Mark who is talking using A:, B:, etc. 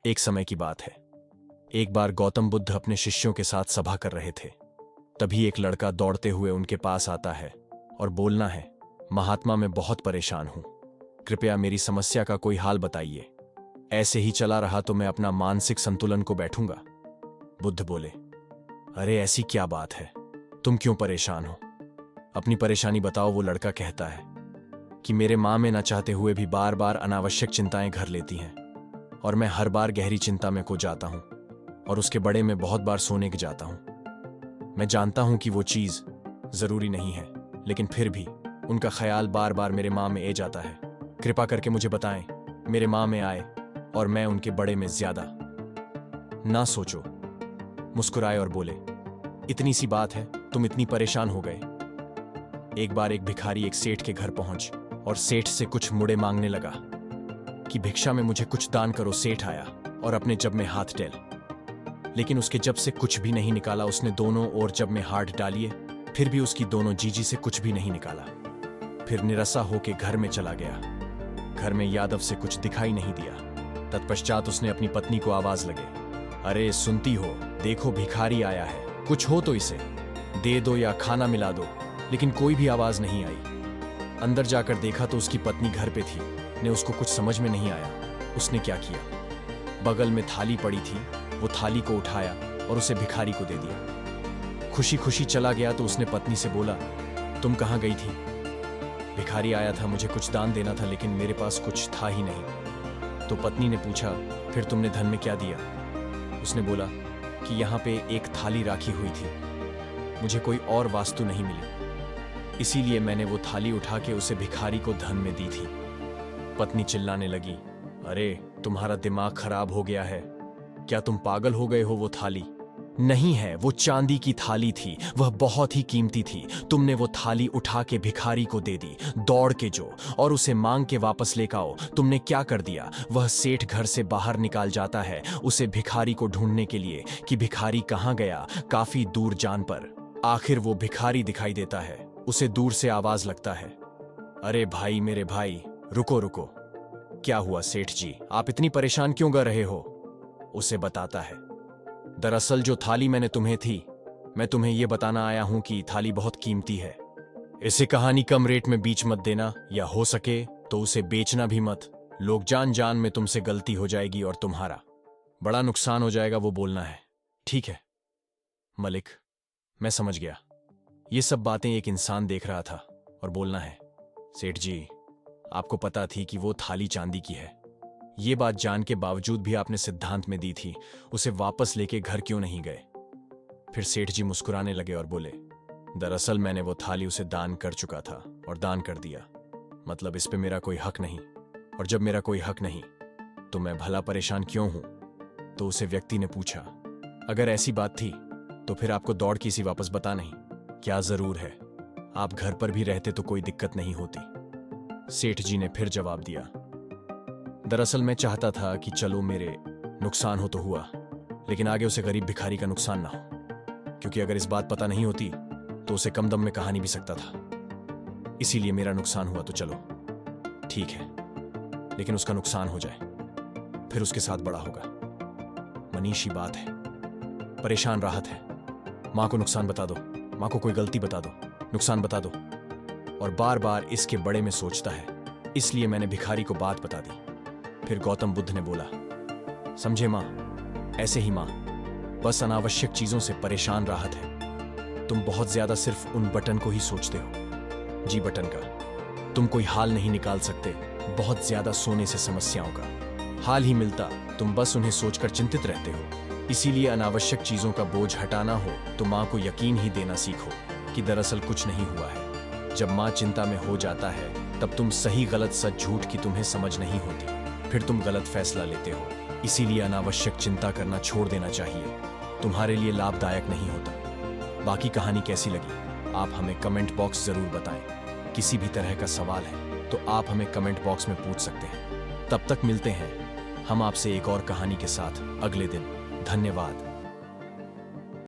A: एक समय की बात है। एक बार गौतम बुद्ध अपने शिष्यों के साथ सभा कर रहे थे। तभी एक लड़का दौड़ते हुए उनके पास आता है और बोलना है, महात्मा मैं बहुत परेशान हूं, कृपया मेरी समस्या का कोई हाल बताइए। ऐसे ही चला रहा तो मैं अपना मानसिक संतुलन को बैठूंगा। बुद्ध बोले, अरे ऐसी क्या बात है, तुम क्यों परेशान हो? अपनी परेशानी बताओ। वो लड़का कहता है कि मेरे मां में न चाहते हुए भी बार बार अनावश्यक चिंताएं घर लेती हैं और मैं हर बार गहरी चिंता में खो जाता हूं और उसके बड़े में बहुत बार सोने के जाता हूं। मैं जानता हूं कि वो चीज जरूरी नहीं है, लेकिन फिर भी उनका ख्याल बार बार मेरे मां में ए जाता है। कृपा करके मुझे बताएं, मेरे मां में आए और मैं उनके बड़े में ज्यादा ना सोचो। मुस्कुराए और बोले, इतनी सी बात है, तुम इतनी परेशान हो गए? एक बार एक भिखारी एक सेठ के घर पहुंच और सेठ से कुछ मुड़े मांगने लगा कि भिक्षा में मुझे कुछ दान करो। सेठ आया और अपने जब में हाथ डाल, लेकिन उसके जब से कुछ भी नहीं निकाला। उसने दोनों ओर जब में हाथ डालिए, फिर भी उसकी दोनों जीजी से कुछ भी नहीं निकाला। फिर निराशा होके घर में चला गया। घर में यादव से कुछ दिखाई नहीं दिया। तत्पश्चात उसने अपनी पत्नी को आवाज लगे, अरे सुनती हो, देखो भिखारी आया है, कुछ हो तो इसे दे दो या खाना मिला दो। लेकिन कोई भी आवाज नहीं आई। अंदर जाकर देखा तो उसकी पत्नी घर पे थी। ने उसको कुछ समझ में नहीं आया। उसने क्या किया, बगल में थाली पड़ी थी, वो थाली को उठाया और उसे भिखारी को दे दिया। खुशी खुशी चला गया तो उसने पत्नी से बोला, तुम कहाँ गई थी? भिखारी आया था, मुझे कुछ दान देना था, लेकिन मेरे पास कुछ था ही नहीं। तो पत्नी ने पूछा, फिर तुमने धन में क्या दिया? उसने बोला कि यहाँ पे एक थाली राखी हुई थी, मुझे कोई और वास्तु नहीं मिली, इसीलिए मैंने वो थाली उठा के उसे भिखारी को धन में दी थी। पत्नी चिल्लाने लगी, अरे तुम्हारा दिमाग खराब हो गया है क्या? तुम पागल हो गए हो? वो थाली नहीं है, वो चांदी की थाली थी, वह बहुत ही कीमती थी। तुमने वो थाली उठा के भिखारी को दे दी, दौड़ के जो, और उसे मांग के वापस लेकर आओ। तुमने क्या कर दिया? वह सेठ घर से बाहर निकाल जाता है उसे भिखारी को ढूंढने के लिए कि भिखारी कहाँ गया। काफी दूर जान पर आखिर वो भिखारी दिखाई देता है। उसे दूर से आवाज लगता है, अरे भाई, मेरे भाई, रुको रुको। क्या हुआ सेठ जी, आप इतनी परेशान क्यों कर रहे हो? उसे बताता है, दरअसल जो थाली मैंने तुम्हें थी, मैं तुम्हें यह बताना आया हूं कि थाली बहुत कीमती है। इसे कहानी कम रेट में बीच मत देना, या हो सके तो उसे बेचना भी मत। लोग जान जान में तुमसे गलती हो जाएगी और तुम्हारा बड़ा नुकसान हो जाएगा। वो बोलना है, ठीक है मलिक, मैं समझ गया। ये सब बातें एक इंसान देख रहा था और बोलना है, सेठ जी, आपको पता थी कि वो थाली चांदी की है। ये बात जान के बावजूद भी आपने सिद्धांत में दी थी, उसे वापस लेके घर क्यों नहीं गए? फिर सेठ जी मुस्कुराने लगे और बोले, दरअसल मैंने वो थाली उसे दान कर चुका था और दान कर दिया, मतलब इस पे मेरा कोई हक नहीं। और जब मेरा कोई हक नहीं तो मैं भला परेशान क्यों हूं? तो उसे व्यक्ति ने पूछा, अगर ऐसी बात थी तो फिर आपको दौड़ की सी वापस बता नहीं? क्या जरूर है, आप घर पर भी रहते तो कोई दिक्कत नहीं होती। सेठ जी ने फिर जवाब दिया, दरअसल मैं चाहता था कि चलो मेरे नुकसान हो तो हुआ, लेकिन आगे उसे गरीब भिखारी का नुकसान ना हो, क्योंकि अगर इस बात पता नहीं होती तो उसे कम दम में कहा नहीं भी सकता था। इसीलिए मेरा नुकसान हुआ तो चलो ठीक है, लेकिन उसका नुकसान हो जाए फिर उसके साथ बड़ा होगा। मनीषी बात है, परेशान राहत है। मां को नुकसान बता दो, मां को कोई गलती बता दो, नुकसान बता दो, और बार बार इसके बड़े में सोचता है, इसलिए मैंने भिखारी को बात बता दी। फिर गौतम बुद्ध ने बोला, समझे मां, ऐसे ही मां, बस अनावश्यक चीजों से परेशान राहत है। तुम बहुत ज्यादा सिर्फ उन बटन को ही सोचते हो, जी बटन का। तुम कोई हाल नहीं निकाल सकते, बहुत ज्यादा सोने से समस्याओं का हाल ही मिलता, तुम बस उन्हें सोचकर चिंतित रहते हो। इसीलिए अनावश्यक चीजों का बोझ हटाना हो तो मां को यकीन ही देना सीखो कि दरअसल कुछ नहीं हुआ है। जब मां चिंता में हो जाता है तब तुम सही गलत सच झूठ की तुम्हें समझ नहीं होती, फिर तुम गलत फैसला लेते हो। इसीलिए अनावश्यक चिंता करना छोड़ देना चाहिए, तुम्हारे लिए लाभदायक नहीं होता। बाकी कहानी कैसी लगी आप हमें कमेंट बॉक्स जरूर बताएं। किसी भी तरह का सवाल है तो आप हमें कमेंट बॉक्स में पूछ सकते हैं। तब तक मिलते हैं हम आपसे एक और कहानी के साथ अगले दिन। धन्यवाद।